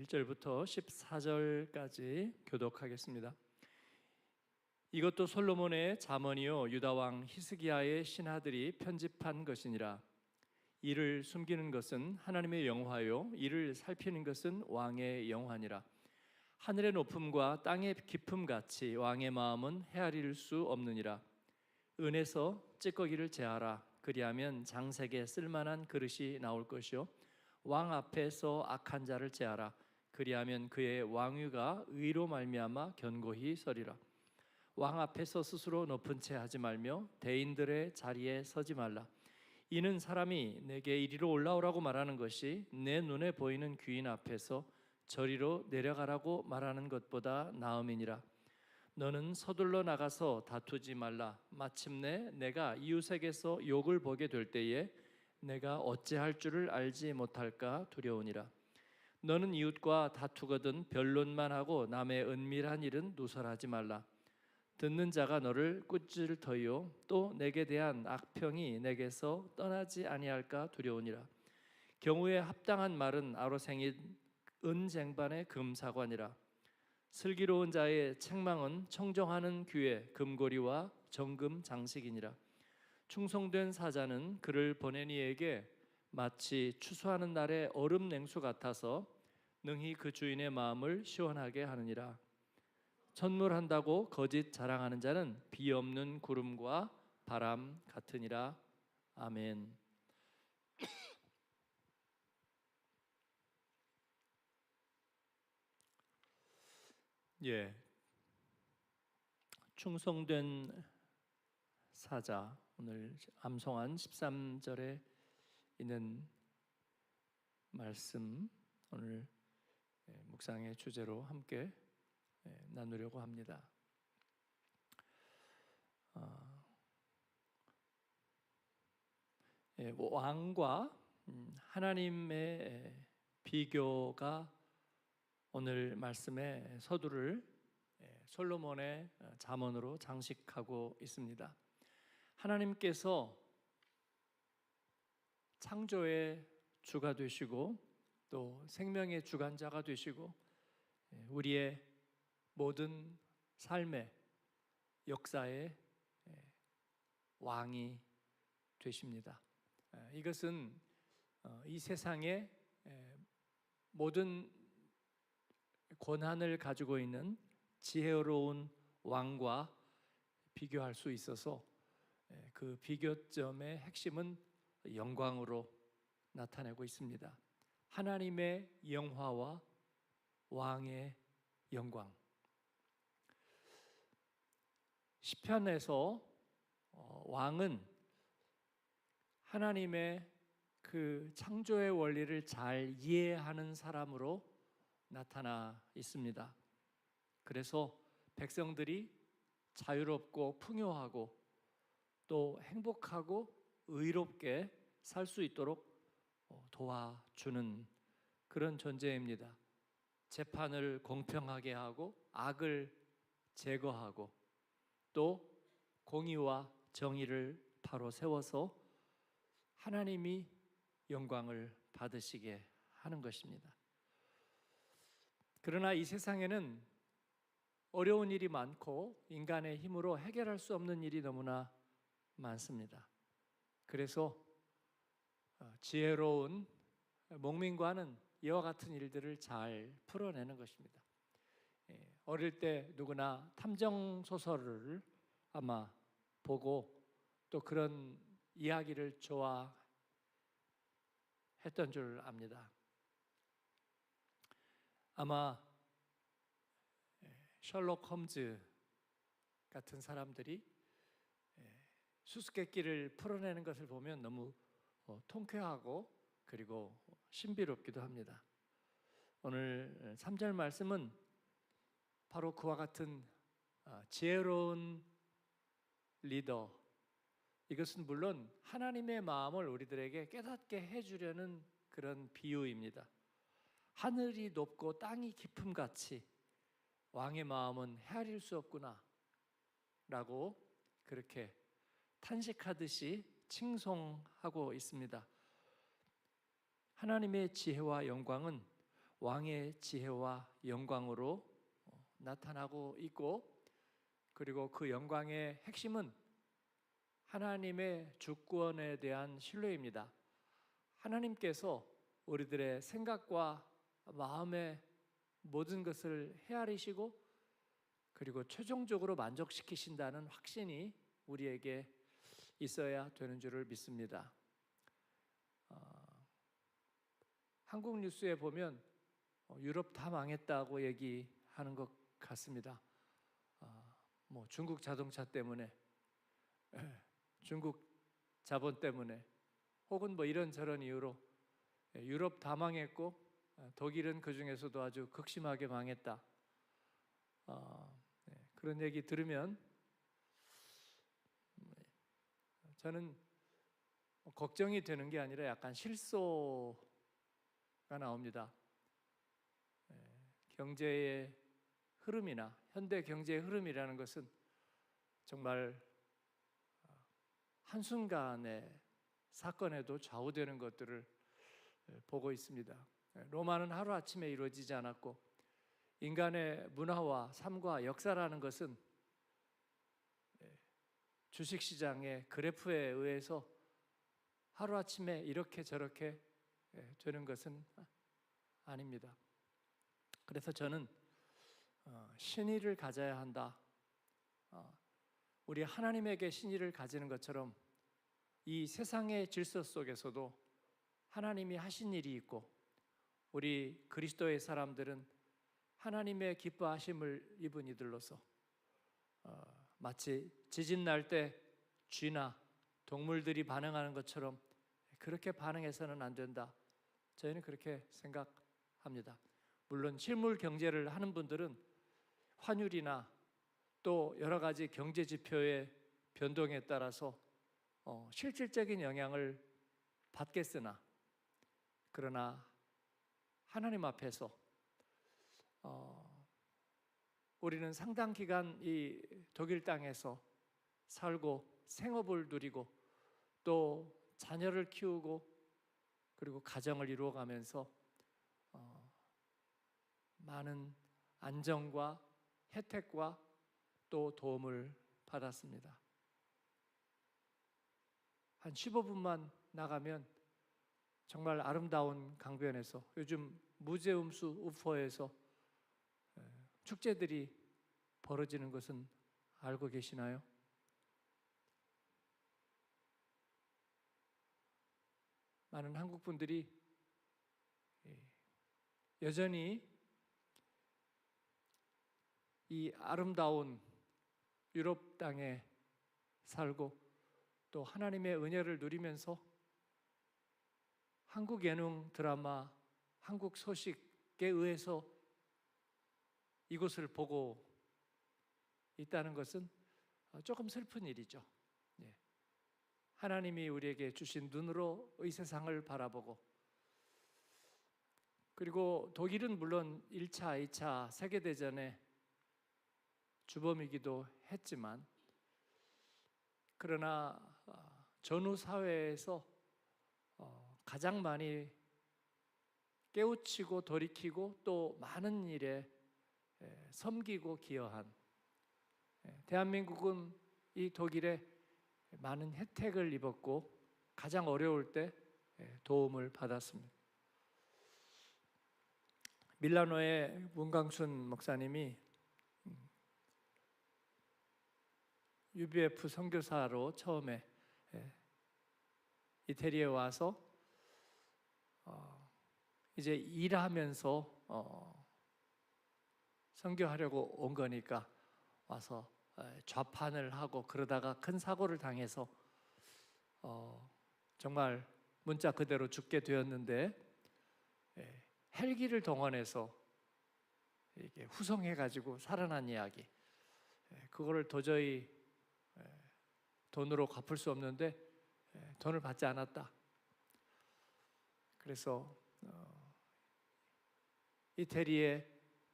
1절부터 14절까지 교독하겠습니다. 이것도 솔로몬의 잠언이요 유다 왕 히스기야의 신하들이 편집한 것이니라. 이를 숨기는 것은 하나님의 영화요 이를 살피는 것은 왕의 영화니라. 하늘의 높음과 땅의 깊음 같이 왕의 마음은 헤아릴 수 없느니라. 은에서 찌꺼기를 제하라. 그리하면 장색에 쓸만한 그릇이 나올 것이요 왕 앞에서 악한 자를 제하라. 그리하면 그의 왕위가 의로 말미암아 견고히 서리라. 왕 앞에서 스스로 높은 채 하지 말며 대인들의 자리에 서지 말라. 이는 사람이 내게 이리로 올라오라고 말하는 것이 내 눈에 보이는 귀인 앞에서 저리로 내려가라고 말하는 것보다 나음이니라. 너는 서둘러 나가서 다투지 말라. 마침내 내가 이웃에게서 욕을 보게 될 때에 내가 어찌할 줄을 알지 못할까 두려우니라. 너는 이웃과 다투거든 변론만 하고 남의 은밀한 일은 누설하지 말라. 듣는 자가 너를 꾸짖을터이요 또 내게 대한 악평이 내게서 떠나지 아니할까 두려우니라. 경우에 합당한 말은 아로생인 은쟁반의 금사관이라. 슬기로운 자의 책망은 청정하는 귀에 금고리와 정금 장식이니라. 충성된 사자는 그를 보낸 이에게 마치 추수하는 날의 얼음 냉수 같아서 능히 그 주인의 마음을 시원하게 하느니라. 천물한다고 거짓 자랑하는 자는 비 없는 구름과 바람 같으니라. 아멘. 충성된 사자, 오늘 암송한 13절에 있는 말씀, 오늘 묵상의 주제로 함께 나누려고 합니다. 왕과 하나님의 비교가 오늘 말씀의 서두를 솔로몬의 잠언으로 장식하고 있습니다. 하나님께서 창조의 주가 되시고 또 생명의 주관자가 되시고 우리의 모든 삶의 역사의 왕이 되십니다. 이것은 이 세상의 모든 권한을 가지고 있는 지혜로운 왕과 비교할 수 있어서 그 비교점의 핵심은 영광으로 나타내고 있습니다. 하나님의 영화와 왕의 영광. 시편에서 왕은 하나님의 그 창조의 원리를 잘 이해하는 사람으로 나타나 있습니다. 그래서 백성들이 자유롭고 풍요하고 또 행복하고 의롭게 살 수 있도록 도와주는 그런 존재입니다. 재판을 공평하게 하고 악을 제거하고 또 공의와 정의를 바로 세워서 하나님이 영광을 받으시게 하는 것입니다. 그러나 이 세상에는 어려운 일이 많고 인간의 힘으로 해결할 수 없는 일이 너무나 많습니다. 그래서 지혜로운 목민과는 이와 같은 일들을 잘 풀어내는 것입니다. 어릴 때 누구나 탐정 소설을 아마 보고 또 그런 이야기를 좋아했던 줄 압니다. 아마 셜록 홈즈 같은 사람들이 수수께끼를 풀어내는 것을 보면 너무 통쾌하고 그리고 신비롭기도 합니다. 오늘 3절 말씀은 바로 그와 같은 지혜로운 리더, 이것은 물론 하나님의 마음을 우리들에게 깨닫게 해주려는 그런 비유입니다. 하늘이 높고 땅이 깊음 같이 왕의 마음은 헤아릴 수 없구나 라고 그렇게 탄식하듯이 칭송하고 있습니다. 하나님의 지혜와 영광은 왕의 지혜와 영광으로 나타나고 있고, 그리고 그 영광의 핵심은 하나님의 주권에 대한 신뢰입니다. 하나님께서 우리들의 생각과 마음의 모든 것을 헤아리시고 그리고 최종적으로 만족시키신다는 확신이 우리에게 있어야 되는 줄을 믿습니다. 한국 뉴스에 보면 유럽 다 망했다고 얘기하는 것 같습니다. 뭐 중국 자동차 때문에, 중국 자본 때문에, 혹은 뭐 이런저런 이유로 유럽 다 망했고 독일은 그 중에서도 아주 극심하게 망했다. 그런 얘기 들으면 저는 걱정이 되는 게 아니라 약간 실소가 나옵니다. 경제의 흐름이나 현대 경제의 흐름이라는 것은 정말 한순간의 사건에도 좌우되는 것들을 보고 있습니다. 로마는 하루아침에 이루어지지 않았고, 인간의 문화와 삶과 역사라는 것은 주식시장의 그래프에 의해서 하루아침에 이렇게 저렇게 되는 것은 아닙니다. 그래서 저는 신의를 가져야 한다. 우리 하나님에게 신의를 가지는 것처럼 이 세상의 질서 속에서도 하나님이 하신 일이 있고, 우리 그리스도의 사람들은 하나님의 기뻐하심을 입은 이들로서 마치 지진 날 때 쥐나 동물들이 반응하는 것처럼 그렇게 반응해서는 안 된다. 저희는 그렇게 생각합니다. 물론 실물 경제를 하는 분들은 환율이나 또 여러 가지 경제 지표의 변동에 따라서 실질적인 영향을 받겠으나, 그러나 하나님 앞에서 우리는 상당 기간 이 독일 땅에서 살고 생업을 누리고 또 자녀를 키우고 그리고 가정을 이루어가면서 많은 안정과 혜택과 또 도움을 받았습니다. 한 15분만 나가면 정말 아름다운 강변에서, 요즘 무제음수 우퍼에서 축제들이 벌어지는 것은 알고 계시나요? 많은 한국 분들이 여전히 이 아름다운 유럽 땅에 살고 또 하나님의 은혜를 누리면서 한국 예능 드라마, 한국 소식에 의해서 이곳을 보고 있다는 것은 조금 슬픈 일이죠. 하나님이 우리에게 주신 눈으로 이 세상을 바라보고, 그리고 독일은 물론 1차, 2차 세계대전의 주범이기도 했지만, 그러나 전후 사회에서 가장 많이 깨우치고 돌이키고 또 많은 일에 섬기고 기여한, 대한민국은 이 독일에 많은 혜택을 입었고 가장 어려울 때 도움을 받았습니다. 밀라노의 문광순 목사님이 UBF 선교사로 처음에 이태리에 와서 이제 일하면서 선교하려고 온 거니까 와서 좌판을 하고 그러다가 큰 사고를 당해서 정말 문자 그대로 죽게 되었는데, 헬기를 동원해서 이게 후송해가지고 살아난 이야기, 그거를 도저히 돈으로 갚을 수 없는데 돈을 받지 않았다. 그래서 이태리에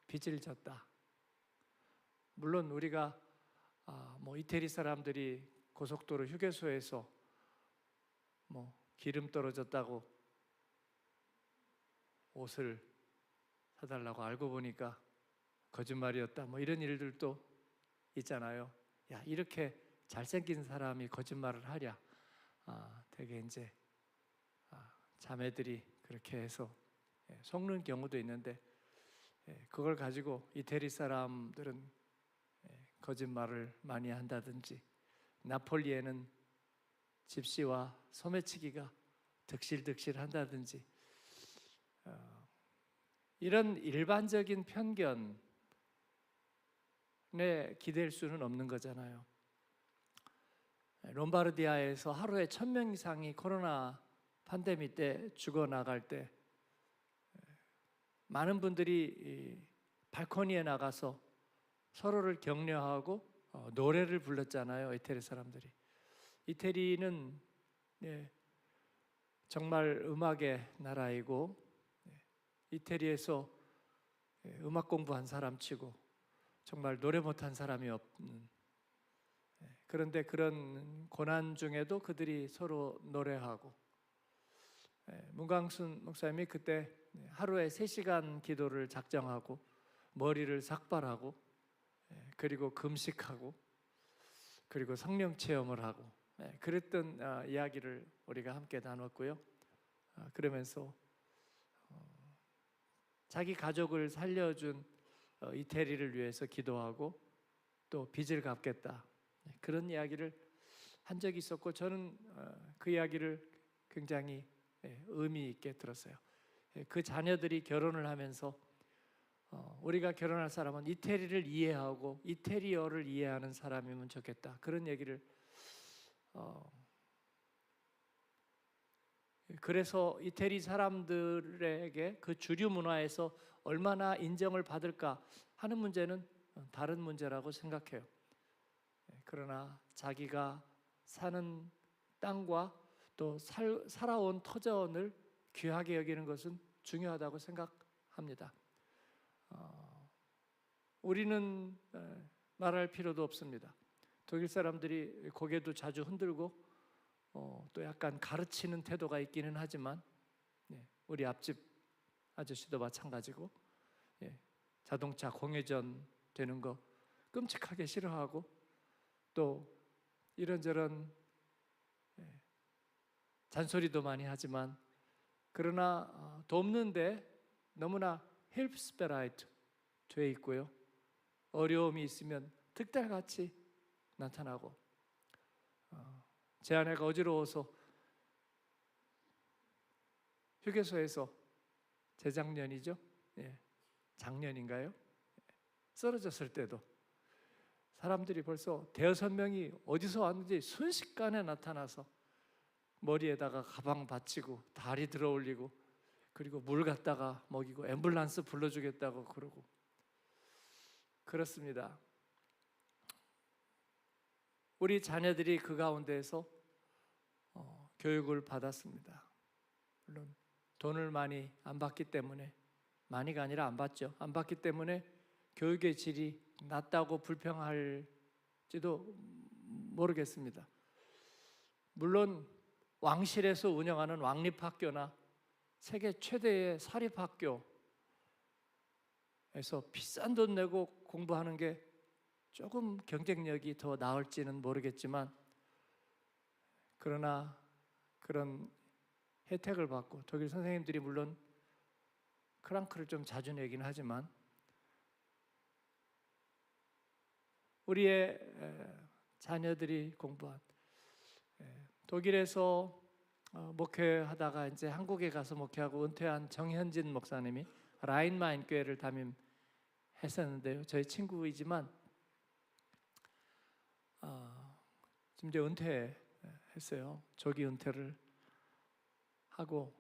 빚을 졌다. 물론 우리가 뭐 이태리 사람들이 고속도로 휴게소에서 뭐 기름 떨어졌다고 옷을 사달라고 알고 보니까 거짓말이었다. 뭐 이런 일들도 있잖아요. 야, 이렇게 잘생긴 사람이 거짓말을 하랴. 되게 이제 자매들이 그렇게 해서 속는 경우도 있는데, 그걸 가지고 이태리 사람들은 거짓말을 많이 한다든지, 나폴리에는 집시와 소매치기가 득실득실 한다든지, 이런 일반적인 편견에 기댈 수는 없는 거잖아요. 롬바르디아에서 하루에 1,000명 이상이 코로나 팬데믹 때 죽어나갈 때 많은 분들이 발코니에 나가서 서로를 격려하고 노래를 불렀잖아요. 이태리 사람들이. 이태리는 정말 음악의 나라이고, 이태리에서 음악 공부한 사람 치고 정말 노래 못한 사람이 없는, 그런데 그런 고난 중에도 그들이 서로 노래하고, 문광순 목사님이 그때 하루에 3시간 기도를 작정하고 머리를 삭발하고 그리고 금식하고 그리고 성령 체험을 하고 그랬던 이야기를 우리가 함께 나눴고요. 그러면서 자기 가족을 살려준 이태리를 위해서 기도하고 또 빚을 갚겠다, 그런 이야기를 한 적이 있었고, 저는 그 이야기를 굉장히 의미 있게 들었어요. 그 자녀들이 결혼을 하면서 우리가 결혼할 사람은 이태리를 이해하고 이태리어를 이해하는 사람이면 좋겠다, 그런 얘기를 그래서 이태리 사람들에게 그 주류 문화에서 얼마나 인정을 받을까 하는 문제는 다른 문제라고 생각해요. 그러나 자기가 사는 땅과 또 살아온 터전을 귀하게 여기는 것은 중요하다고 생각합니다. 우리는 말할 필요도 없습니다. 독일 사람들이 고개도 자주 흔들고 또 약간 가르치는 태도가 있기는 하지만, 우리 앞집 아저씨도 마찬가지고, 자동차 공회전 되는 거 끔찍하게 싫어하고, 또 이런저런 잔소리도 많이 하지만, 그러나 돕는데 너무나 헬프스베라이트 돼 있고요. 어려움이 있으면 득달같이 나타나고, 제 아내가 어지러워서 휴게소에서 재작년이죠? 작년인가요? 쓰러졌을 때도 사람들이 벌써 대여섯 명이 어디서 왔는지 순식간에 나타나서 머리에다가 가방 받치고 다리 들어 올리고, 그리고 물 갖다가 먹이고 앰뷸런스 불러주겠다고 그러고 그렇습니다. 우리 자녀들이 그 가운데에서 교육을 받았습니다. 물론 돈을 많이 안 받기 때문에, 많이가 아니라 안 받죠. 안 받기 때문에 교육의 질이 낮다고 불평할지도 모르겠습니다. 물론 왕실에서 운영하는 왕립학교나 세계 최대의 사립학교에서 비싼 돈 내고 공부하는 게 조금 경쟁력이 더 나을지는 모르겠지만, 그러나 그런 혜택을 받고, 독일 선생님들이 물론 크랑크를 좀 자주 내긴 하지만, 우리의 자녀들이 공부한, 독일에서 목회하다가 이제 한국에 가서 목회하고 은퇴한 정현진 목사님이 라인마인 교회를 담임했었는데요. 저희 친구이지만 지금 이제 은퇴했어요. 조기 은퇴를 하고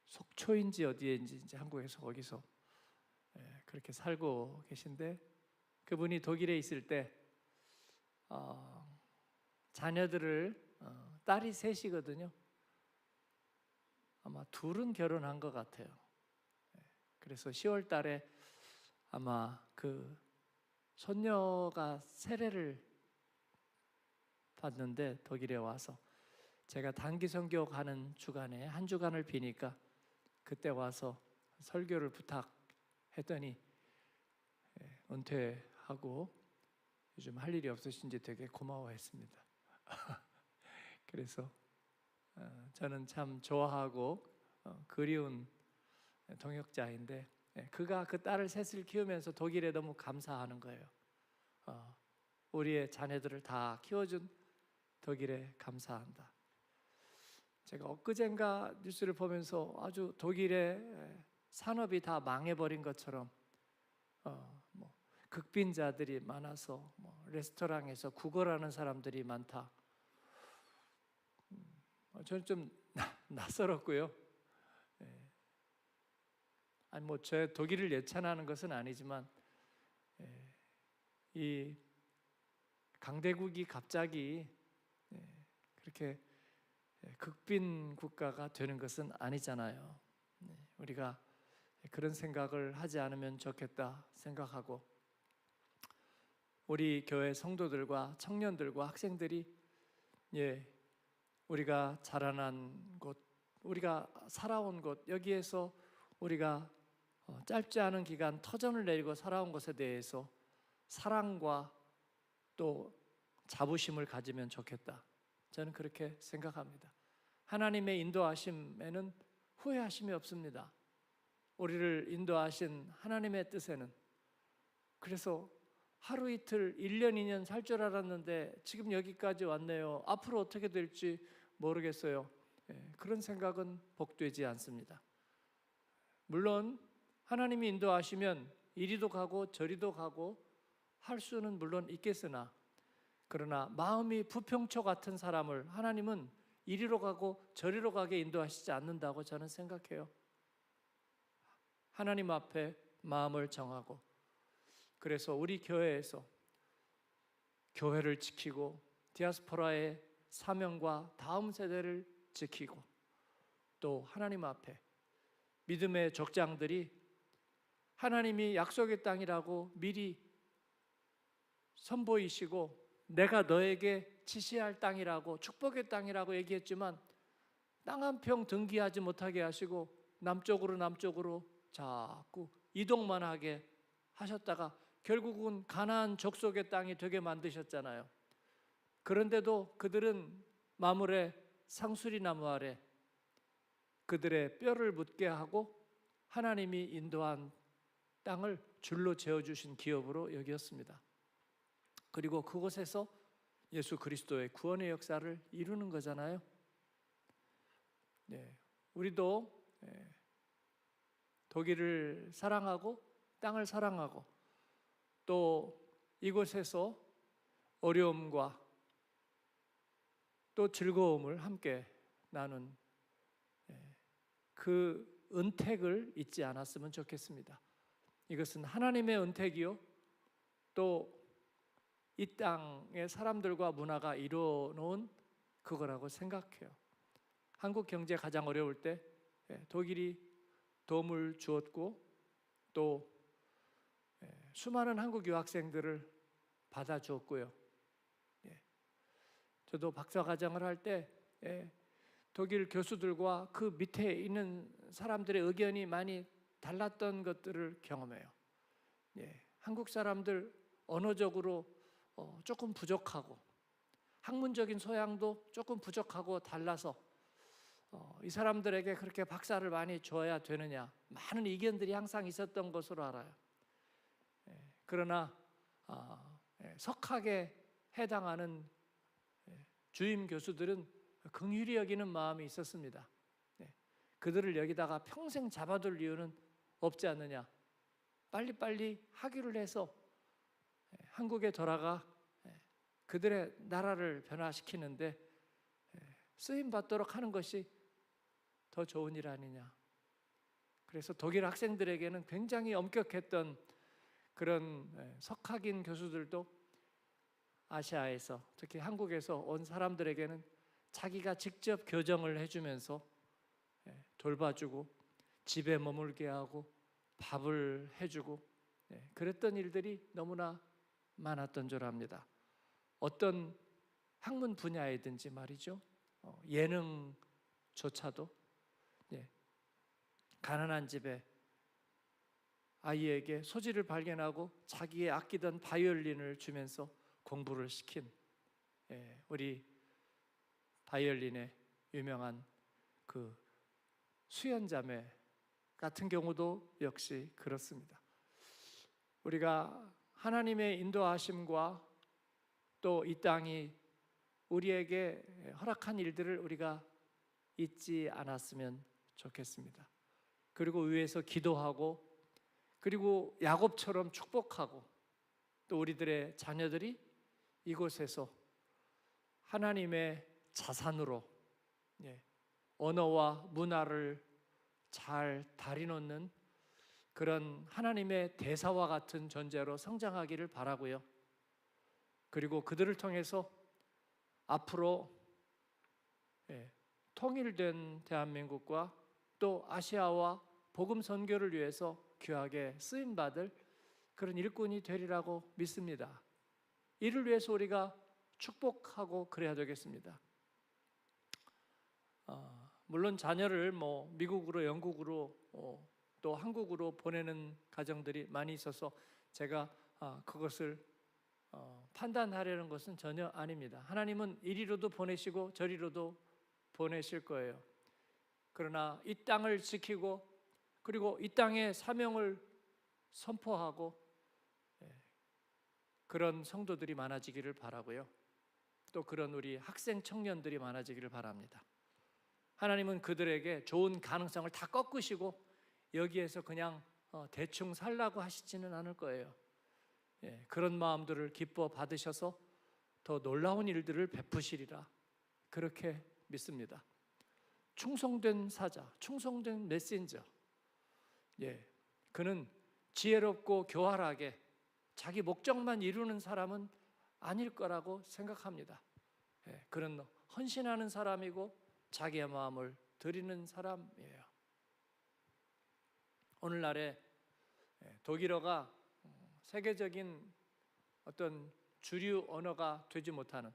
속초인지 어디에인지 이제 한국에서 거기서 그렇게 살고 계신데, 그분이 독일에 있을 때 자녀들을 딸이 셋이거든요. 아마 둘은 결혼한 것 같아요. 그래서 10월 달에 아마 그 손녀가 세례를 받는데 독일에 와서 제가 단기 선교 가는 주간에 한 주간을 비니까 그때 와서 설교를 부탁했더니 은퇴하고 요즘 할 일이 없으신지 되게 고마워했습니다. 그래서 저는 참 좋아하고 그리운 동역자인데 그가 그 딸을 셋을 키우면서 독일에 너무 감사하는 거예요. 우리의 자녀들을 다 키워준 독일에 감사한다. 제가 엊그젠가 뉴스를 보면서 아주 독일의 산업이 다 망해버린 것처럼 극빈자들이 많아서 레스토랑에서 구걸하는 사람들이 많다. 저는 좀 낯설었고요. 아니 제 독일을 예찬하는 것은 아니지만 이 강대국이 갑자기 그렇게 극빈 국가가 되는 것은 아니잖아요. 우리가 그런 생각을 하지 않으면 좋겠다 생각하고 우리 교회 성도들과 청년들과 학생들이 우리가 자라난 곳, 우리가 살아온 곳, 여기에서 우리가 짧지 않은 기간 터전을 내리고 살아온 것에 대해서 사랑과 또 자부심을 가지면 좋겠다. 저는 그렇게 생각합니다. 하나님의 인도하심에는 후회하심이 없습니다. 우리를 인도하신 하나님의 뜻에는. 그래서 하루 이틀 1년 2년 살 줄 알았는데 지금 여기까지 왔네요. 앞으로 어떻게 될지 모르겠어요. 그런 생각은 복되지 않습니다. 물론 하나님이 인도하시면 이리도 가고 저리도 가고 할 수는 물론 있겠으나 그러나 마음이 부평초 같은 사람을 하나님은 이리로 가고 저리로 가게 인도하시지 않는다고 저는 생각해요. 하나님 앞에 마음을 정하고 그래서 우리 교회에서 교회를 지키고 디아스포라의 사명과 다음 세대를 지키고 또 하나님 앞에 믿음의 족장들이 하나님이 약속의 땅이라고 미리 선보이시고 내가 너에게 지시할 땅이라고 축복의 땅이라고 얘기했지만 땅 한 평 등기하지 못하게 하시고 남쪽으로 자꾸 이동만 하게 하셨다가 결국은 가나안 족속의 땅이 되게 만드셨잖아요. 그런데도 그들은 마물의 상수리 나무 아래 그들의 뼈를 묻게 하고 하나님이 인도한 땅을 줄로 재어주신 기업으로 여겼습니다. 그리고 그곳에서 예수 그리스도의 구원의 역사를 이루는 거잖아요. 우리도 독일을 사랑하고 땅을 사랑하고 또 이곳에서 어려움과 또 즐거움을 함께 나눈 그 은택을 잊지 않았으면 좋겠습니다. 이것은 하나님의 은택이요 또 이 땅의 사람들과 문화가 이루어놓은 그거라고 생각해요. 한국 경제 가장 어려울 때 독일이 도움을 주었고 또 수많은 한국 유학생들을 받아주었고요. 저도 박사과정을 할 때 독일 교수들과 그 밑에 있는 사람들의 의견이 많이 달랐던 것들을 경험해요. 한국 사람들 언어적으로 조금 부족하고 학문적인 소양도 조금 부족하고 달라서 이 사람들에게 그렇게 박사를 많이 줘야 되느냐 많은 의견들이 항상 있었던 것으로 알아요. 그러나 석학에 해당하는 주임 교수들은 긍휼히 여기는 마음이 있었습니다. 그들을 여기다가 평생 잡아둘 이유는 없지 않느냐. 빨리빨리 학위를 해서 한국에 돌아가 그들의 나라를 변화시키는데 쓰임 받도록 하는 것이 더 좋은 일 아니냐. 그래서 독일 학생들에게는 굉장히 엄격했던 그런 석학인 교수들도 아시아에서 특히 한국에서 온 사람들에게는 자기가 직접 교정을 해주면서 돌봐주고 집에 머물게 하고 밥을 해주고 그랬던 일들이 너무나 많았던 줄 압니다. 어떤 학문 분야이든지 말이죠. 예능조차도 가난한 집에 아이에게 소질을 발견하고 자기의 아끼던 바이올린을 주면서 공부를 시킨 우리 바이올린의 유명한 그 수연자매 같은 경우도 역시 그렇습니다. 우리가 하나님의 인도하심과 또 이 땅이 우리에게 허락한 일들을 우리가 잊지 않았으면 좋겠습니다. 그리고 위에서 기도하고, 그리고 야곱처럼 축복하고, 또 우리들의 자녀들이 이곳에서 하나님의 자산으로 언어와 문화를 잘 다리놓는 그런 하나님의 대사와 같은 존재로 성장하기를 바라고요. 그리고 그들을 통해서 앞으로 통일된 대한민국과 또 아시아와 복음 선교를 위해서 귀하게 쓰임받을 그런 일꾼이 되리라고 믿습니다. 이를 위해서 우리가 축복하고 그래야 되겠습니다. 물론 자녀를 미국으로, 영국으로 또 한국으로 보내는 가정들이 많이 있어서 제가 그것을 판단하려는 것은 전혀 아닙니다. 하나님은 이리로도 보내시고 저리로도 보내실 거예요. 그러나 이 땅을 지키고, 그리고 이 땅의 사명을 선포하고 그런 성도들이 많아지기를 바라고요. 또 그런 우리 학생 청년들이 많아지기를 바랍니다. 하나님은 그들에게 좋은 가능성을 다 꺾으시고 여기에서 그냥 대충 살라고 하시지는 않을 거예요. 그런 마음들을 기뻐 받으셔서 더 놀라운 일들을 베푸시리라, 그렇게 믿습니다. 충성된 사자, 충성된 메신저, 그는 지혜롭고 교활하게 자기 목적만 이루는 사람은 아닐 거라고 생각합니다. 그는 헌신하는 사람이고 자기의 마음을 드리는 사람이에요. 오늘날에 독일어가 세계적인 어떤 주류 언어가 되지 못하는,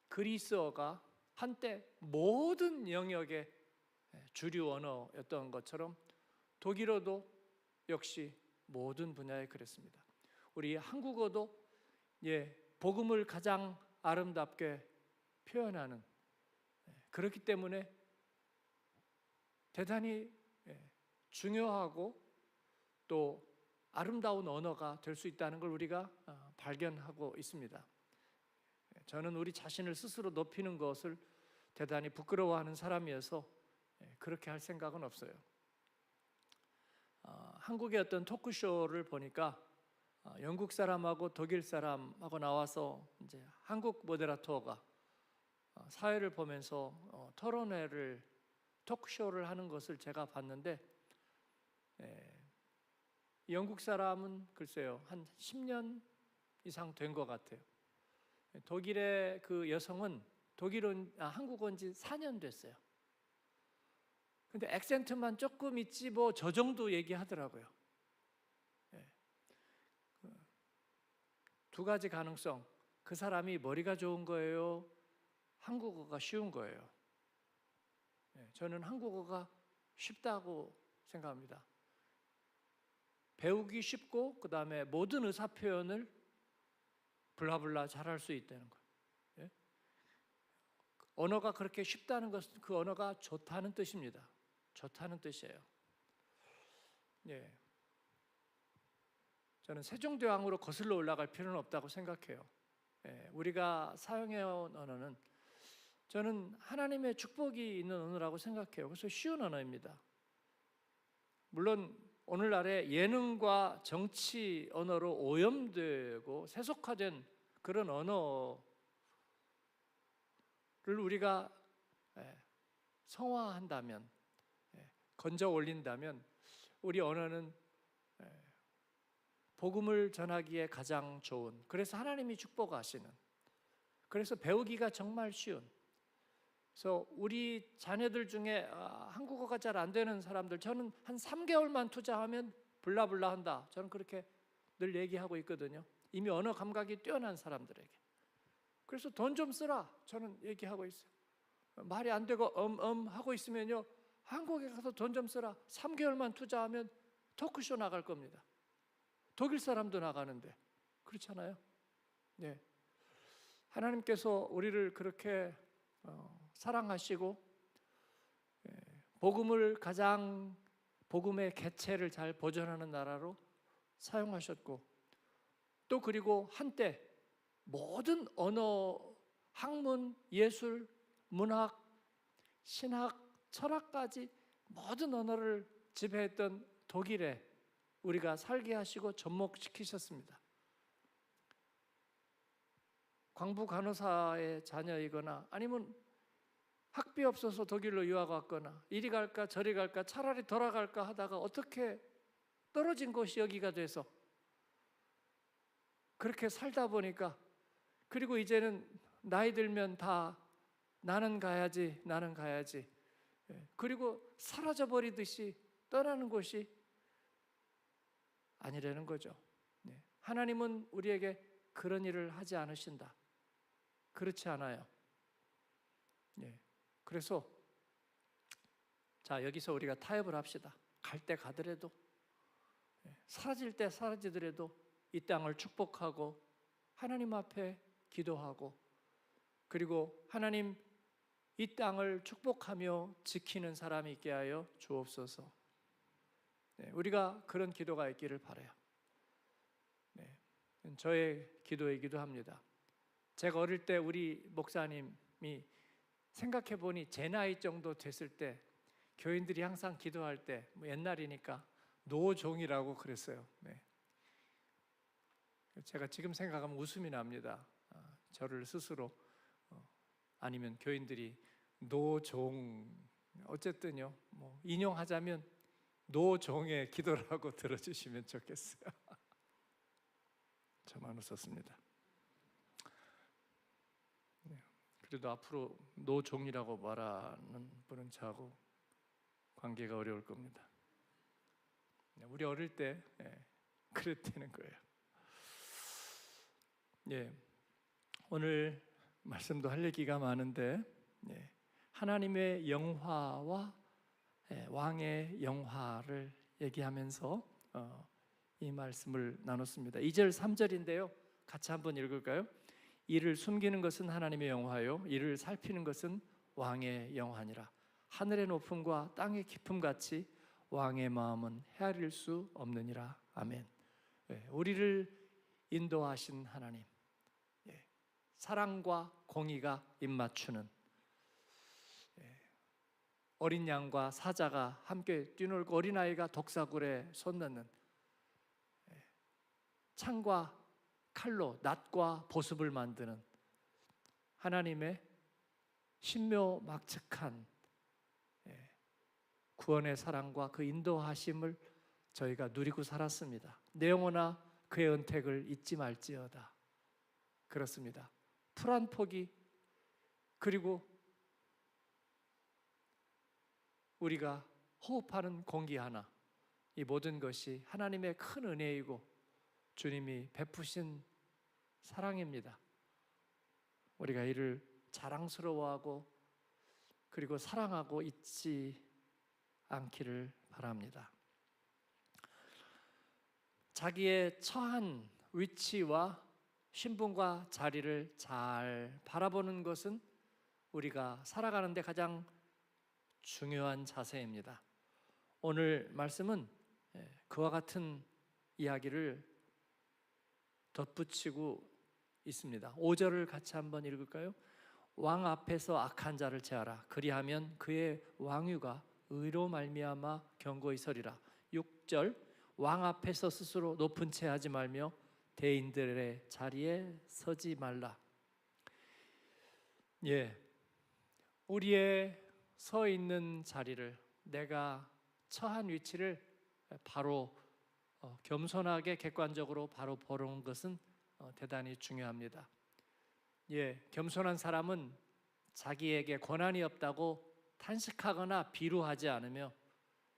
그리스어가 한때 모든 영역의 주류 언어였던 것처럼 독일어도 역시 모든 분야에 그랬습니다. 우리 한국어도 복음을 가장 아름답게 표현하는, 그렇기 때문에 대단히 중요하고 또 아름다운 언어가 될 수 있다는 걸 우리가 발견하고 있습니다. 저는 우리 자신을 스스로 높이는 것을 대단히 부끄러워하는 사람이어서 그렇게 할 생각은 없어요. 한국의 어떤 토크쇼를 보니까 영국 사람하고 독일 사람하고 나와서 이제 한국 모데라터가 사회를 보면서 토론회를, 토크쇼를 하는 것을 제가 봤는데, 영국 사람은 글쎄요 한 10년 이상 된 것 같아요. 독일의 그 여성은 한국 온 지 4년 됐어요. 근데 액센트만 조금 있지 저 정도 얘기하더라고요. 두 가지 가능성, 그 사람이 머리가 좋은 거예요, 한국어가 쉬운 거예요. 저는 한국어가 쉽다고 생각합니다. 배우기 쉽고 그 다음에 모든 의사 표현을 블라블라 잘할 수 있다는 거예요. 언어가 그렇게 쉽다는 것은 그 언어가 좋다는 뜻입니다. 좋다는 뜻이에요. 저는 세종대왕으로 거슬러 올라갈 필요는 없다고 생각해요. 우리가 사용해온 언어는 저는 하나님의 축복이 있는 언어라고 생각해요. 그래서 쉬운 언어입니다. 물론 오늘날의 예능과 정치 언어로 오염되고 세속화된 그런 언어를 우리가 성화한다면, 건져 올린다면 우리 언어는 복음을 전하기에 가장 좋은, 그래서 하나님이 축복하시는, 그래서 배우기가 정말 쉬운, 그래서 우리 자녀들 중에 한국어가 잘 안 되는 사람들, 저는 한 3개월만 투자하면 블라블라 한다, 저는 그렇게 늘 얘기하고 있거든요. 이미 언어 감각이 뛰어난 사람들에게. 그래서 돈 좀 쓰라, 저는 얘기하고 있어요. 말이 안 되고 하고 있으면요, 한국에 가서 돈 좀 써라. 3개월만 투자하면 토크쇼 나갈 겁니다. 독일 사람도 나가는데. 그렇잖아요. 네. 하나님께서 우리를 그렇게 사랑하시고 복음을 가장 복음의 개체를 잘 보존하는 나라로 사용하셨고, 또 그리고 한때 모든 언어, 학문, 예술, 문학, 신학, 철학까지 모든 언어를 지배했던 독일에 우리가 살게 하시고 접목시키셨습니다. 광부 간호사의 자녀이거나 아니면 학비 없어서 독일로 유학 왔거나 이리 갈까 저리 갈까 차라리 돌아갈까 하다가 어떻게 떨어진 곳이 여기가 돼서 그렇게 살다 보니까, 그리고 이제는 나이 들면 다 나는 가야지 그리고 사라져버리듯이 떠나는 곳이 아니라는 거죠. 하나님은 우리에게 그런 일을 하지 않으신다. 그렇지 않아요. 그래서 자, 여기서 우리가 타협을 합시다. 갈 때 가더라도, 사라질 때 사라지더라도 이 땅을 축복하고 하나님 앞에 기도하고, 그리고 하나님 이 땅을 축복하며 지키는 사람이 있게 하여 주옵소서. 우리가 그런 기도가 있기를 바라요. 저의 기도이기도 합니다. 제가 어릴 때 우리 목사님이 생각해 보니 제 나이 정도 됐을 때 교인들이 항상 기도할 때 옛날이니까 노종이라고 그랬어요. 제가 지금 생각하면 웃음이 납니다. 저를 스스로 아니면 교인들이 노종, 어쨌든요, 인용하자면 노종의 기도라고 들어주시면 좋겠어요. 저만 웃었습니다. 그래도 앞으로 노종이라고 말하는 분은 저하고 관계가 어려울 겁니다. 우리 어릴 때 그랬다는 거예요. 오늘 말씀도 할 얘기가 많은데 하나님의 영화와 왕의 영화를 얘기하면서 이 말씀을 나눴습니다. 2절 3절인데요 같이 한번 읽을까요? 이를 숨기는 것은 하나님의 영화요 이를 살피는 것은 왕의 영화니라. 하늘의 높음과 땅의 깊음같이 왕의 마음은 헤아릴 수 없느니라. 아멘. 우리를 인도하신 하나님, 사랑과 공의가 입맞추는, 어린 양과 사자가 함께 뛰놀고 어린아이가 독사굴에 손 넣는, 창과 칼로 낫과 보습을 만드는 하나님의 신묘막측한 구원의 사랑과 그 인도하심을 저희가 누리고 살았습니다. 내 영혼아 그의 은택을 잊지 말지어다. 그렇습니다. 풀 한 포기, 그리고 우리가 호흡하는 공기 하나, 이 모든 것이 하나님의 큰 은혜이고 주님이 베푸신 사랑입니다. 우리가 이를 자랑스러워하고 그리고 사랑하고 잊지 않기를 바랍니다. 자기의 처한 위치와 신분과 자리를 잘 바라보는 것은 우리가 살아가는데 가장 중요한 자세입니다. 오늘 말씀은 그와 같은 이야기를 덧붙이고 있습니다. 5절을 같이 한번 읽을까요? 왕 앞에서 악한 자를 제하라. 그리하면 그의 왕위가 의로 말미암아 견고히 서리라. 6절 왕 앞에서 스스로 높은 채 하지 말며 대인들의 자리에 서지 말라. 우리의 서 있는 자리를, 내가 처한 위치를 바로 겸손하게 객관적으로 바로 보는 것은 대단히 중요합니다. 겸손한 사람은 자기에게 권한이 없다고 탄식하거나 비루하지 않으며,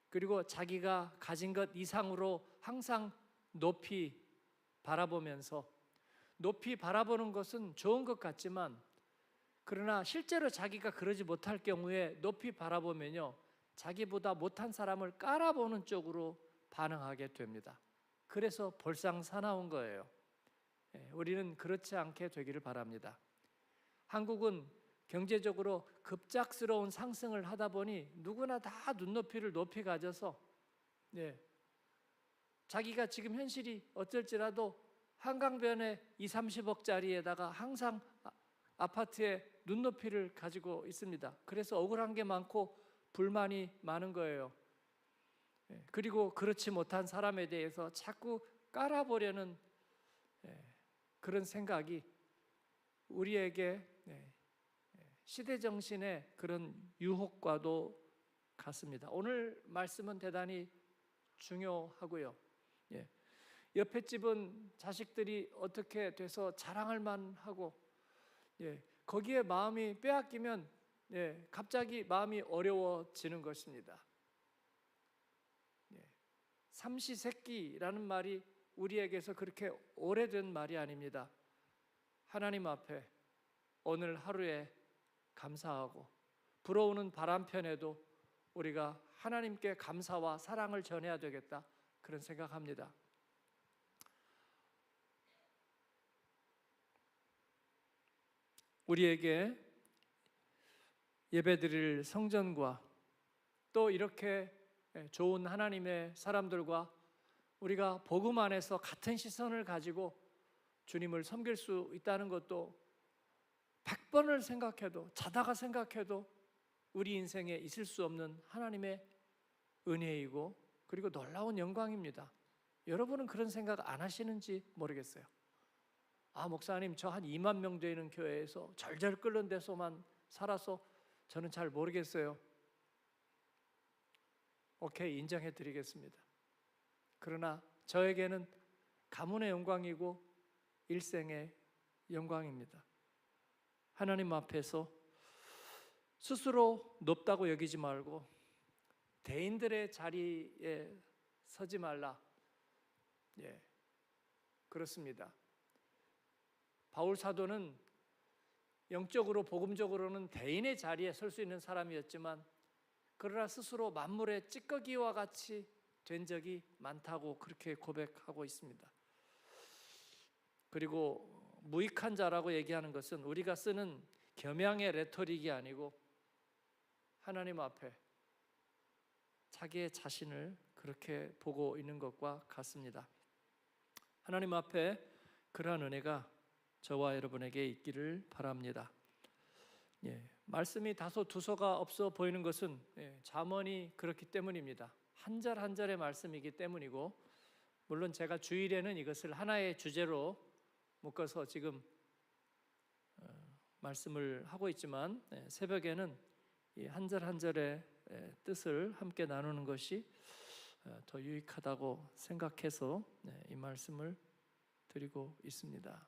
그리고 자기가 가진 것 이상으로 항상 높이 바라보면서, 높이 바라보는 것은 좋은 것 같지만 그러나 실제로 자기가 그러지 못할 경우에 높이 바라보면요 자기보다 못한 사람을 깔아보는 쪽으로 반응하게 됩니다. 그래서 볼상사나운 거예요. 우리는 그렇지 않게 되기를 바랍니다. 한국은 경제적으로 급작스러운 상승을 하다 보니 누구나 다 눈높이를 높이 가져서 자기가 지금 현실이 어쩔지라도 한강변에 2, 30억짜리에다가 항상 아파트에 눈높이를 가지고 있습니다. 그래서 억울한 게 많고 불만이 많은 거예요. 그리고 그렇지 못한 사람에 대해서 자꾸 깔아보려는 그런 생각이 우리에게 시대정신의 그런 유혹과도 같습니다. 오늘 말씀은 대단히 중요하고요. 옆에 집은 자식들이 어떻게 돼서 자랑할 만하고 거기에 마음이 빼앗기면 갑자기 마음이 어려워지는 것입니다. 삼시세끼라는 말이 우리에게서 그렇게 오래된 말이 아닙니다. 하나님 앞에 오늘 하루에 감사하고 불어오는 바람편에도 우리가 하나님께 감사와 사랑을 전해야 되겠다, 그런 생각합니다. 우리에게 예배드릴 성전과 또 이렇게 좋은 하나님의 사람들과 우리가 복음 안에서 같은 시선을 가지고 주님을 섬길 수 있다는 것도 100번을 생각해도, 자다가 생각해도 우리 인생에 있을 수 없는 하나님의 은혜이고 그리고 놀라운 영광입니다. 여러분은 그런 생각 안 하시는지 모르겠어요. 목사님, 저 한 2만 명 되는 교회에서 절절 끓는 데서만 살아서 저는 잘 모르겠어요. 오케이, 인정해 드리겠습니다. 그러나 저에게는 가문의 영광이고 일생의 영광입니다. 하나님 앞에서 스스로 높다고 여기지 말고 대인들의 자리에 서지 말라. 그렇습니다. 바울 사도는 영적으로 복음적으로는 대인의 자리에 설 수 있는 사람이었지만 그러나 스스로 만물의 찌꺼기와 같이 된 적이 많다고 그렇게 고백하고 있습니다. 그리고 무익한 자라고 얘기하는 것은 우리가 쓰는 겸양의 레토릭이 아니고 하나님 앞에 자기의 자신을 그렇게 보고 있는 것과 같습니다. 하나님 앞에 그러한 은혜가 저와 여러분에게 있기를 바랍니다. 말씀이 다소 두서가 없어 보이는 것은 잠언이 그렇기 때문입니다. 한 절 한 절의 말씀이기 때문이고, 물론 제가 주일에는 이것을 하나의 주제로 묶어서 지금 말씀을 하고 있지만 새벽에는 이 한 절 한 절의 뜻을 함께 나누는 것이 더 유익하다고 생각해서 이 말씀을 드리고 있습니다.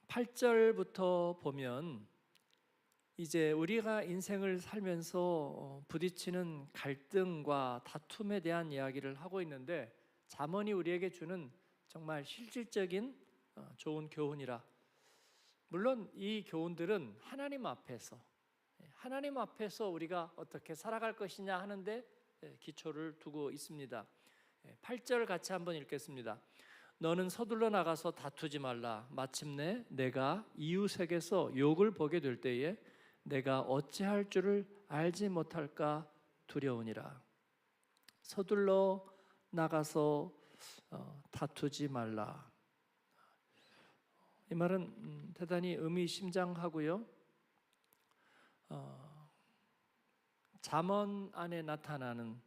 8절부터 보면 이제 우리가 인생을 살면서 부딪히는 갈등과 다툼에 대한 이야기를 하고 있는데, 잠언이 우리에게 주는 정말 실질적인 좋은 교훈이라, 물론 이 교훈들은 하나님 앞에서 우리가 어떻게 살아갈 것이냐 하는데 기초를 두고 있습니다. 8절 같이 한번 읽겠습니다. 너는 서둘러 나가서 다투지 말라. 마침내 내가 이웃에게서 욕을 보게 될 때에 내가 어찌할 줄을 알지 못할까 두려우니라. 서둘러 나가서 다투지 말라. 이 말은 대단히 의미심장하고요. 잠언 안에 나타나는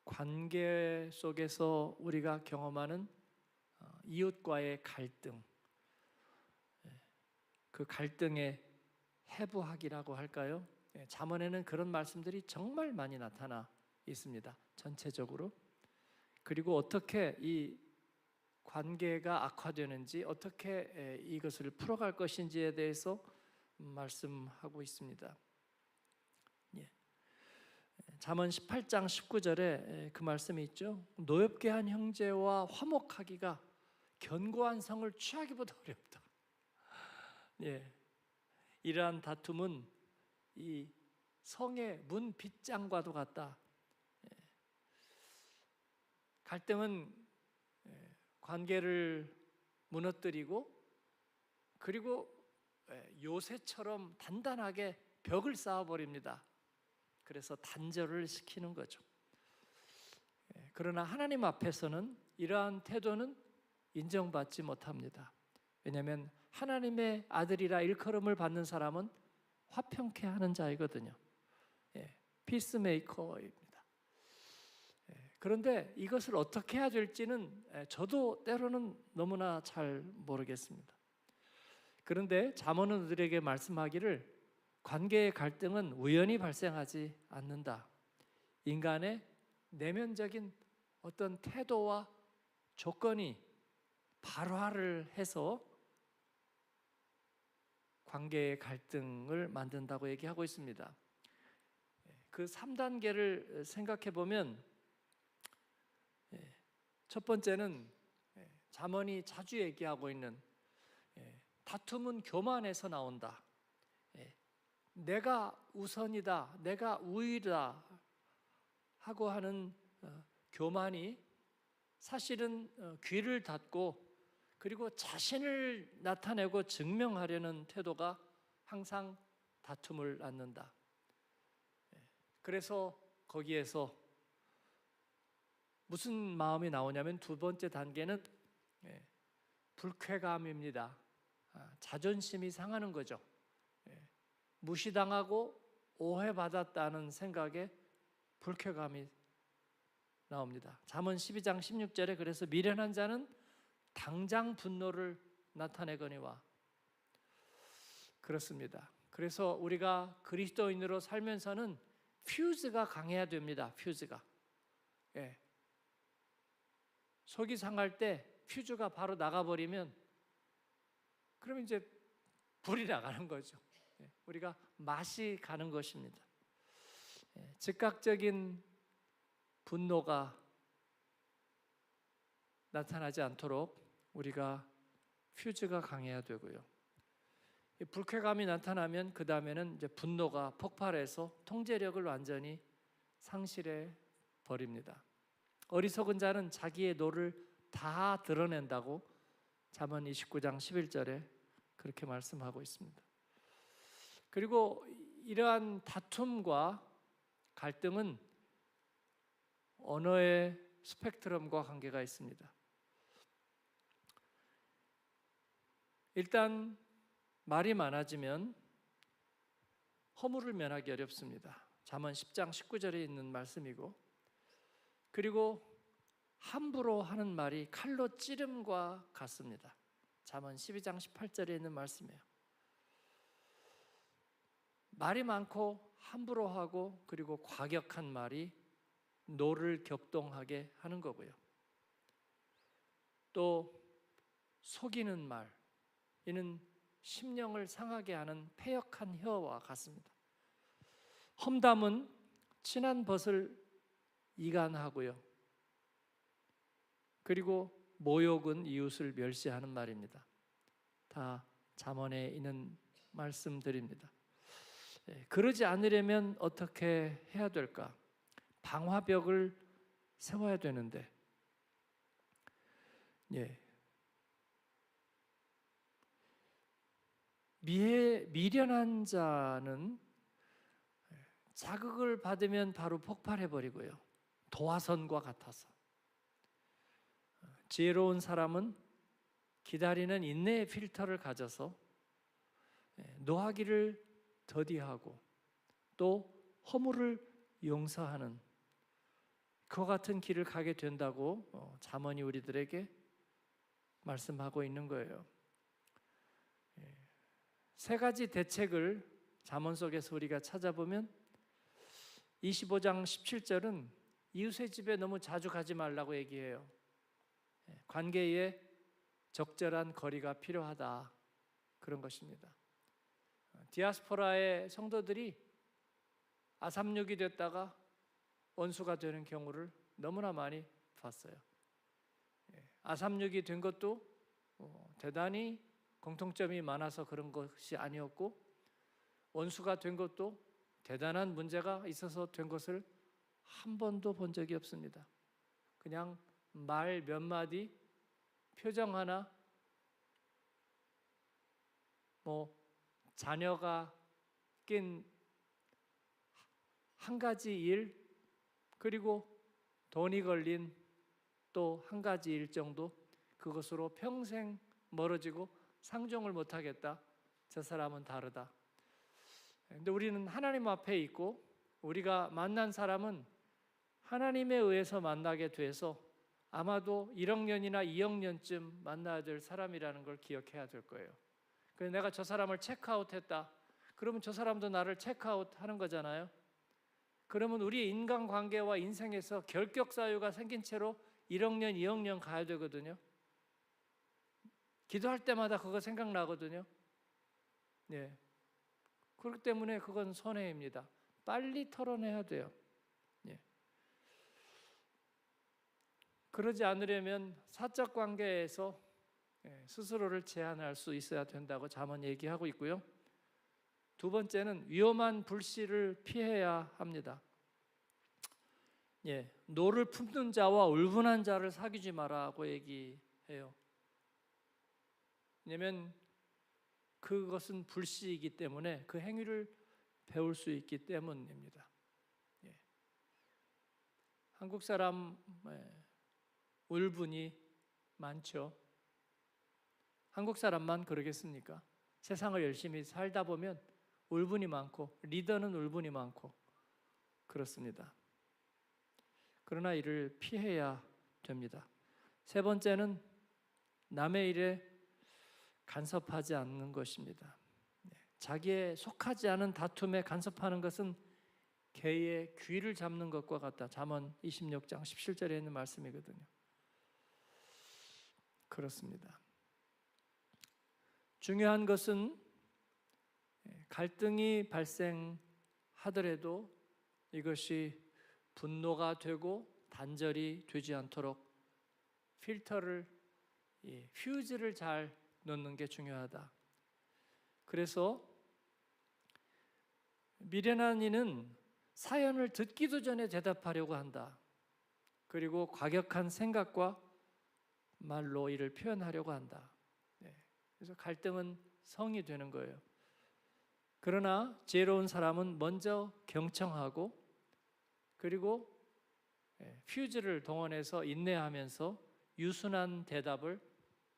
관계 속에서 우리가 경험하는 이웃과의 갈등, 그 갈등의 해부학이라고 할까요? 잠언에는 그런 말씀들이 정말 많이 나타나 있습니다. 전체적으로. 그리고 어떻게 이 관계가 악화되는지, 어떻게 이것을 풀어갈 것인지에 대해서 말씀하고 있습니다. 잠언 18장 19절에 그 말씀이 있죠. 노엽게 한 형제와 화목하기가 견고한 성을 취하기보다 어렵다. 이러한 다툼은 이 성의 문 빗장과도 같다. 갈등은 관계를 무너뜨리고 그리고 요새처럼 단단하게 벽을 쌓아버립니다. 그래서 단절을 시키는 거죠. 그러나 하나님 앞에서는 이러한 태도는 인정받지 못합니다. 왜냐하면 하나님의 아들이라 일컬음을 받는 사람은 화평케 하는 자이거든요. 피스메이커입니다. 그런데 이것을 어떻게 해야 될지는 저도 때로는 너무나 잘 모르겠습니다. 그런데 잠언은 우리에게 말씀하기를 관계의 갈등은 우연히 발생하지 않는다. 인간의 내면적인 어떤 태도와 조건이 발화를 해서 관계의 갈등을 만든다고 얘기하고 있습니다. 그 3단계를 생각해 보면 첫 번째는 잠언이 자주 얘기하고 있는 다툼은 교만에서 나온다. 내가 우선이다, 내가 우위다 하고 하는 교만이 사실은 귀를 닫고 그리고 자신을 나타내고 증명하려는 태도가 항상 다툼을 낳는다. 그래서 거기에서 무슨 마음이 나오냐면 두 번째 단계는 불쾌감입니다. 자존심이 상하는 거죠. 무시당하고 오해받았다는 생각에 불쾌감이 나옵니다. 잠언 12장 16절에 그래서 미련한 자는 당장 분노를 나타내거니와 그렇습니다. 그래서 우리가 그리스도인으로 살면서는 퓨즈가 강해야 됩니다. 퓨즈가. 속이 상할 때 퓨즈가 바로 나가버리면 그러면 이제 불이 나가는 거죠. 우리가 맛이 가는 것입니다. 즉각적인 분노가 나타나지 않도록 우리가 퓨즈가 강해야 되고요. 불쾌감이 나타나면 그 다음에는 이제 분노가 폭발해서 통제력을 완전히 상실해 버립니다. 어리석은 자는 자기의 노를 다 드러낸다고 잠언 29장 11절에 그렇게 말씀하고 있습니다. 그리고 이러한 다툼과 갈등은 언어의 스펙트럼과 관계가 있습니다. 일단 말이 많아지면 허물을 면하기 어렵습니다. 잠언 10장 19절에 있는 말씀이고, 그리고 함부로 하는 말이 칼로 찌름과 같습니다. 잠언 12장 18절에 있는 말씀이에요. 말이 많고 함부로 하고 그리고 과격한 말이 노를 격동하게 하는 거고요. 또 속이는 말, 이는 심령을 상하게 하는 패역한 혀와 같습니다. 험담은 친한 벗을 이간하고요. 그리고 모욕은 이웃을 멸시하는 말입니다. 다 잠언에 있는 말씀들입니다. 그러지 않으려면 어떻게 해야 될까? 방화벽을 세워야 되는데, 미련한 자는 자극을 받으면 바로 폭발해버리고요. 도화선과 같아서. 지혜로운 사람은 기다리는 인내의 필터를 가져서 노하기를 더디하고 또 허물을 용서하는 그와 같은 길을 가게 된다고 잠언이 우리들에게 말씀하고 있는 거예요. 세 가지 대책을 잠언 속에서 우리가 찾아보면 25장 17절은 이웃의 집에 너무 자주 가지 말라고 얘기해요. 관계에 적절한 거리가 필요하다, 그런 것입니다. 디아스포라의 성도들이 아삼육이 됐다가 원수가 되는 경우를 너무나 많이 봤어요. 아삼육이 된 것도 대단히 공통점이 많아서 그런 것이 아니었고, 원수가 된 것도 대단한 문제가 있어서 된 것을 한 번도 본 적이 없습니다. 그냥 말 몇 마디, 표정 하나, 자녀가 낀 한 가지 일, 그리고 돈이 걸린 또 한 가지 일 정도, 그것으로 평생 멀어지고 상종을 못하겠다. 저 사람은 다르다. 근데 우리는 하나님 앞에 있고 우리가 만난 사람은 하나님에 의해서 만나게 돼서 아마도 1억 년이나 2억 년쯤 만나야 될 사람이라는 걸 기억해야 될 거예요. 그래서 내가 저 사람을 체크아웃했다. 그러면 저 사람도 나를 체크아웃하는 거잖아요. 그러면 우리의 인간관계와 인생에서 결격 사유가 생긴 채로 1억 년, 2억 년 가야 되거든요. 기도할 때마다 그거 생각나거든요. 네. 그렇기 때문에 그건 손해입니다. 빨리 털어내야 돼요. 네. 그러지 않으려면 사적 관계에서 스스로를 제한할 수 있어야 된다고 잠언 얘기하고 있고요. 두 번째는 위험한 불씨를 피해야 합니다. 노를 품는 자와 울분한 자를 사귀지 마라고 얘기해요. 왜냐하면 그것은 불씨이기 때문에 그 행위를 배울 수 있기 때문입니다. 한국 사람 울분이 많죠. 한국 사람만 그러겠습니까? 세상을 열심히 살다 보면 울분이 많고 리더는 울분이 많고 그렇습니다. 그러나 이를 피해야 됩니다. 세 번째는 남의 일에 간섭하지 않는 것입니다. 자기에 속하지 않은 다툼에 간섭하는 것은 개의 귀를 잡는 것과 같다. 잠언 26장 17절에 있는 말씀이거든요. 그렇습니다. 중요한 것은 갈등이 발생하더라도 이것이 분노가 되고 단절이 되지 않도록 필터를, 퓨즈를 잘 넣는 게 중요하다. 그래서 미련한 이는 사연을 듣기도 전에 대답하려고 한다. 그리고 과격한 생각과 말로 이를 표현하려고 한다. 그래서 갈등은 성이 되는 거예요. 그러나 지혜로운 사람은 먼저 경청하고 그리고 퓨즈를 동원해서 인내하면서 유순한 대답을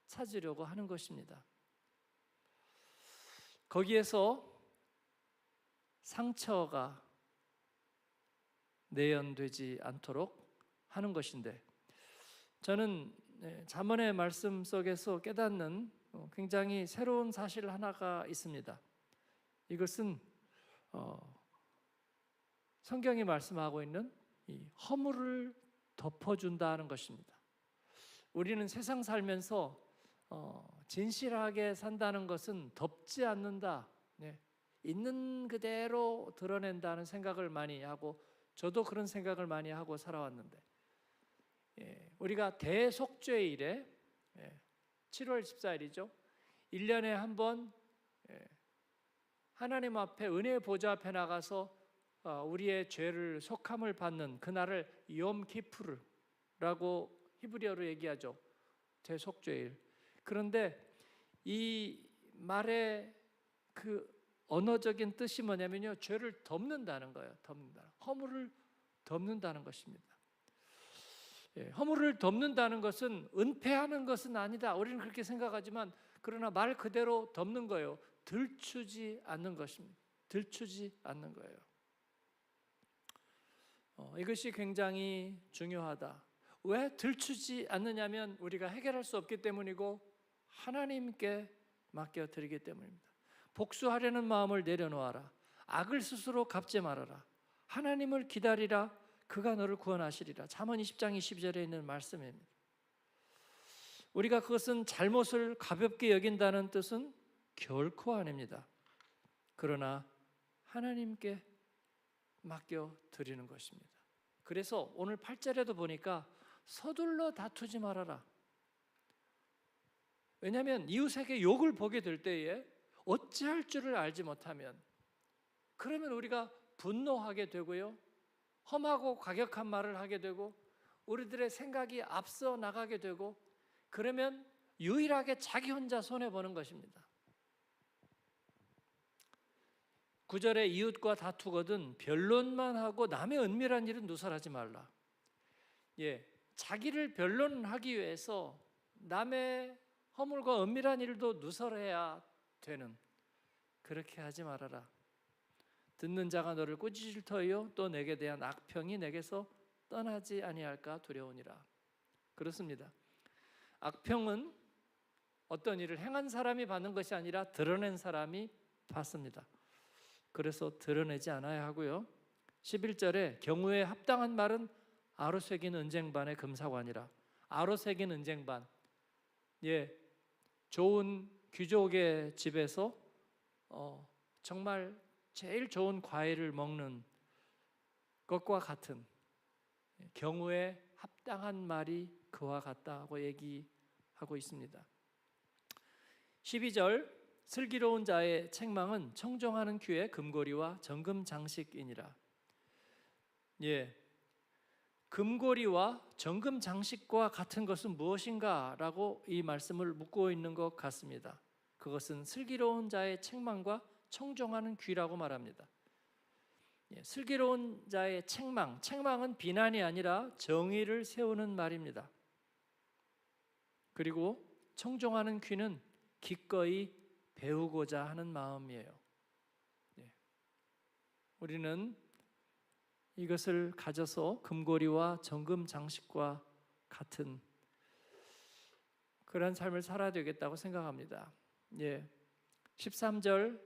찾으려고 하는 것입니다. 거기에서 상처가 내연되지 않도록 하는 것인데, 저는 잠언의 말씀 속에서 깨닫는 굉장히 새로운 사실 하나가 있습니다. 이것은 성경이 말씀하고 있는 이 허물을 덮어준다는 것입니다. 우리는 세상 살면서 진실하게 산다는 것은 덮지 않는다, 있는 그대로 드러낸다는 생각을 많이 하고, 저도 그런 생각을 많이 하고 살아왔는데, 우리가 대속죄일에 7월 14일이죠. 1년에 한 번 하나님 앞에 은혜의 보좌 앞에 나가서 우리의 죄를 속함을 받는 그날을 욤 키푸르라고 히브리어로 얘기하죠. 대속죄일. 그런데 이 말의 그 언어적인 뜻이 뭐냐면요, 죄를 덮는다는 거예요. 덮는다. 허물을 덮는다는 것입니다. 허물을 덮는다는 것은 은폐하는 것은 아니다. 우리는 그렇게 생각하지만, 그러나 말 그대로 덮는 거예요. 들추지 않는 것입니다. 들추지 않는 거예요. 이것이 굉장히 중요하다. 왜 들추지 않느냐면 우리가 해결할 수 없기 때문이고 하나님께 맡겨드리기 때문입니다. 복수하려는 마음을 내려놓아라. 악을 스스로 갚지 말아라. 하나님을 기다리라. 그가 너를 구원하시리라. 잠언 20장 22절에 있는 말씀입니다. 우리가 그것은 잘못을 가볍게 여긴다는 뜻은 결코 아닙니다. 그러나 하나님께 맡겨드리는 것입니다. 그래서 오늘 8절에도 보니까 서둘러 다투지 말아라. 왜냐하면 이웃에게 욕을 보게 될 때에 어찌할 줄을 알지 못하면 그러면 우리가 분노하게 되고요, 험하고 과격한 말을 하게 되고 우리들의 생각이 앞서 나가게 되고, 그러면 유일하게 자기 혼자 손해보는 것입니다. 9절에 이웃과 다투거든 변론만 하고 남의 은밀한 일은 누설하지 말라. 자기를 변론하기 위해서 남의 허물과 은밀한 일도 누설해야 되는, 그렇게 하지 말아라. 듣는 자가 너를 꾸짖을 터이요 또 내게 대한 악평이 내게서 떠나지 아니할까 두려우니라. 그렇습니다. 악평은 어떤 일을 행한 사람이 받는 것이 아니라 드러낸 사람이 받습니다. 그래서 드러내지 않아야 하고요. 11절에 경우에 합당한 말은 아로 새긴 은쟁반의 금사관이라. 아로 새긴 은쟁반, 좋은 귀족의 집에서 정말 제일 좋은 과일을 먹는 것과 같은, 경우에 합당한 말이 그와 같다고 얘기하고 있습니다. 12절 슬기로운 자의 책망은 청정하는 귀에 금고리와 정금 장식이니라. 금고리와 정금 장식과 같은 것은 무엇인가? 라고 이 말씀을 묻고 있는 것 같습니다. 그것은 슬기로운 자의 책망과 청정하는 귀라고 말합니다. 슬기로운 자의 책망은 비난이 아니라 정의를 세우는 말입니다. 그리고 청정하는 귀는 기꺼이 배우고자 하는 마음이에요. 우리는 이것을 가져서 금고리와 정금 장식과 같은 그런 삶을 살아야 되겠다고 생각합니다. 13절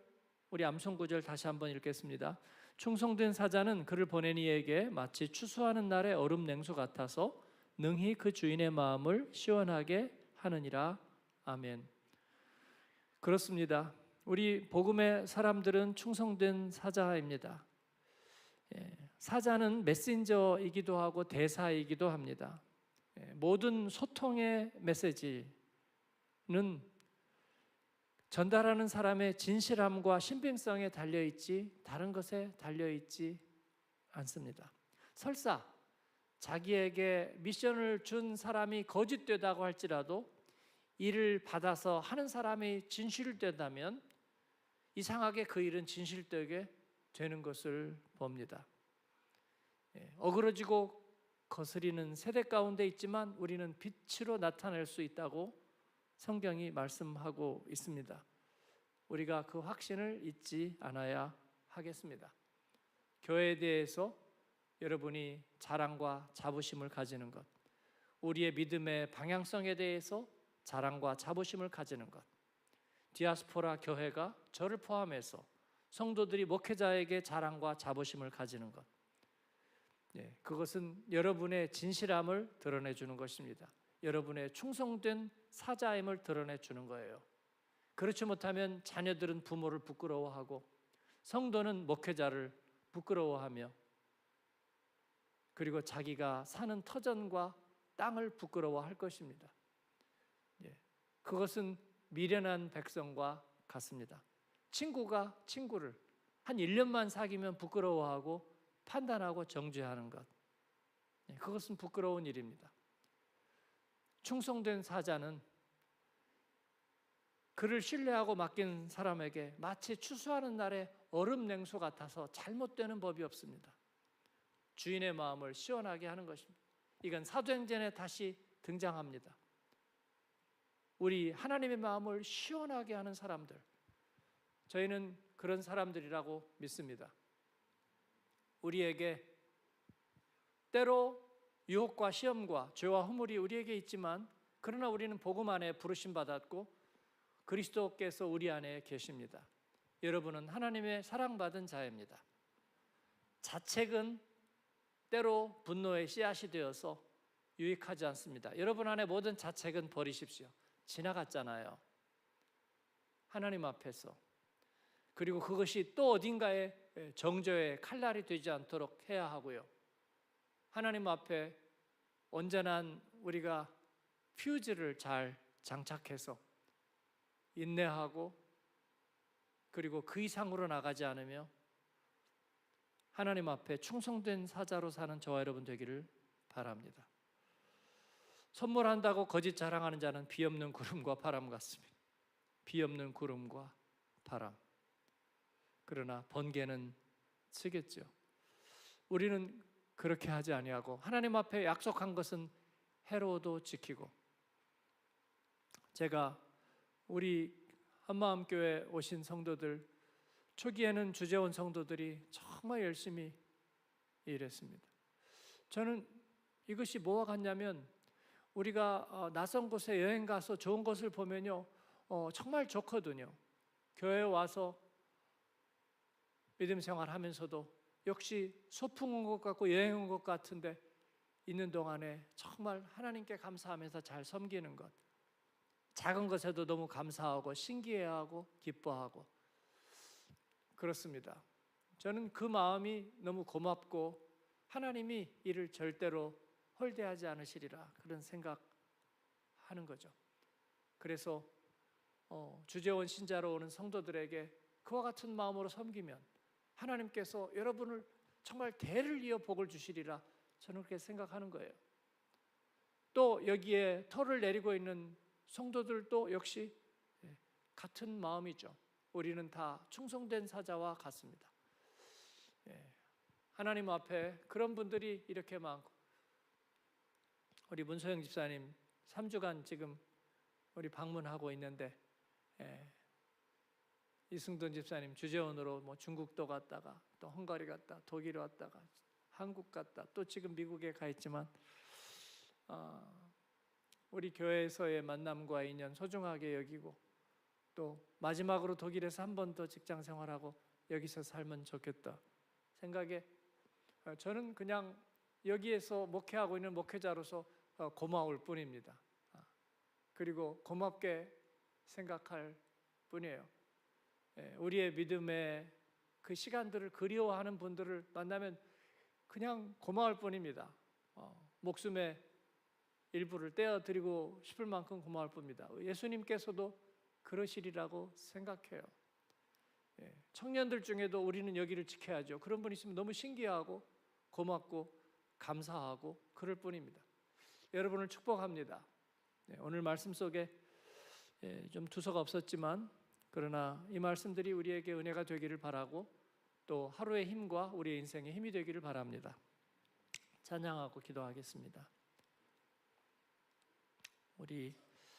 우리 암송 구절 다시 한번 읽겠습니다. 충성된 사자는 그를 보낸 이에게 마치 추수하는 날의 얼음 냉수 같아서 능히 그 주인의 마음을 시원하게 하느니라. 아멘. 그렇습니다. 우리 복음의 사람들은 충성된 사자입니다. 사자는 메신저이기도 하고 대사이기도 합니다. 모든 소통의 메시지는 전달하는 사람의 진실함과 신빙성에 달려있지 다른 것에 달려있지 않습니다. 설사 자기에게 미션을 준 사람이 거짓되다고 할지라도 일을 받아서 하는 사람이 진실되다면 이상하게 그 일은 진실되게 되는 것을 봅니다. 어그러지고 거스리는 세대 가운데 있지만 우리는 빛으로 나타낼 수 있다고 성경이 말씀하고 있습니다. 우리가 그 확신을 잊지 않아야 하겠습니다. 교회에 대해서 여러분이 자랑과 자부심을 가지는 것, 우리의 믿음의 방향성에 대해서 자랑과 자부심을 가지는 것, 디아스포라 교회가 저를 포함해서 성도들이 목회자에게 자랑과 자부심을 가지는 것, 그것은 여러분의 진실함을 드러내주는 것입니다. 여러분의 충성된 사자임을 드러내주는 거예요. 그렇지 못하면 자녀들은 부모를 부끄러워하고 성도는 목회자를 부끄러워하며 그리고 자기가 사는 터전과 땅을 부끄러워할 것입니다. 그것은 미련한 백성과 같습니다. 친구가 친구를 한 1년만 사귀면 부끄러워하고 판단하고 정죄하는 것, 그것은 부끄러운 일입니다. 충성된 사자는 그를 신뢰하고 맡긴 사람에게 마치 추수하는 날의 얼음 냉수 같아서 잘못되는 법이 없습니다. 주인의 마음을 시원하게 하는 것입니다. 이건 사도행전에 다시 등장합니다. 우리 하나님의 마음을 시원하게 하는 사람들, 저희는 그런 사람들이라고 믿습니다. 우리에게 때로 유혹과 시험과 죄와 허물이 우리에게 있지만 그러나 우리는 복음 안에 부르심 받았고 그리스도께서 우리 안에 계십니다. 여러분은 하나님의 사랑받은 자입니다. 자책은 때로 분노의 씨앗이 되어서 유익하지 않습니다. 여러분 안에 모든 자책은 버리십시오. 지나갔잖아요. 하나님 앞에서. 그리고 그것이 또 어딘가에 정죄의 칼날이 되지 않도록 해야 하고요. 하나님 앞에 온전한 우리가 퓨즈를 잘 장착해서 인내하고 그리고 그 이상으로 나가지 않으며 하나님 앞에 충성된 사자로 사는 저와 여러분 되기를 바랍니다. 선물한다고 거짓 자랑하는 자는 비 없는 구름과 바람 같습니다. 비 없는 구름과 바람. 그러나 번개는 치겠죠. 우리는 그렇게 하지 아니하고 하나님 앞에 약속한 것은 해로도 지키고, 제가 우리 한마음교회 오신 성도들 초기에는 주재원 성도들이 정말 열심히 일했습니다. 저는 이것이 뭐와 같냐면, 우리가 낯선 곳에 여행 가서 좋은 것을 보면요, 정말 좋거든요. 교회에 와서 믿음 생활하면서도 역시 소풍 온 것 같고 여행 온 것 같은데 있는 동안에 정말 하나님께 감사하면서 잘 섬기는 것, 작은 것에도 너무 감사하고 신기해하고 기뻐하고 그렇습니다. 저는 그 마음이 너무 고맙고 하나님이 이를 절대로 홀대하지 않으시리라 그런 생각하는 거죠. 그래서 주재원 신자로 오는 성도들에게 그와 같은 마음으로 섬기면 하나님께서 여러분을 정말 대를 이어 복을 주시리라 저는 그렇게 생각하는 거예요. 또 여기에 터를 내리고 있는 성도들도 역시 같은 마음이죠. 우리는 다 충성된 사자와 같습니다. 하나님 앞에 그런 분들이 이렇게 많고, 우리 문소영 집사님 3주간 지금 우리 방문하고 있는데, 이승돈 집사님 주재원으로 뭐 중국도 갔다가 또 헝가리 갔다 독일 왔다가 한국 갔다 또 지금 미국에 가 있지만, 우리 교회에서의 만남과 인연 소중하게 여기고, 또 마지막으로 독일에서 한 번 더 직장 생활하고 여기서 살면 좋겠다 생각에 저는 그냥 여기에서 목회하고 있는 목회자로서 고마울 뿐입니다. 그리고 고맙게 생각할 뿐이에요. 우리의 믿음의 그 시간들을 그리워하는 분들을 만나면 그냥 고마울 뿐입니다. 목숨의 일부를 떼어드리고 싶을 만큼 고마울 뿐입니다. 예수님께서도 그러시리라고 생각해요. 청년들 중에도 우리는 여기를 지켜야죠. 그런 분 있으면 너무 신기하고 고맙고 감사하고 그럴 뿐입니다. 여러분을 축복합니다. 오늘 말씀 속에 좀 두서가 없었지만, 그러나 이 말씀들이 우리에게 은혜가 되기를 바라고 또 하루의 힘과 우리의 인생의 힘이 되기를 바랍니다. 찬양하고 기도하겠습니다. 우리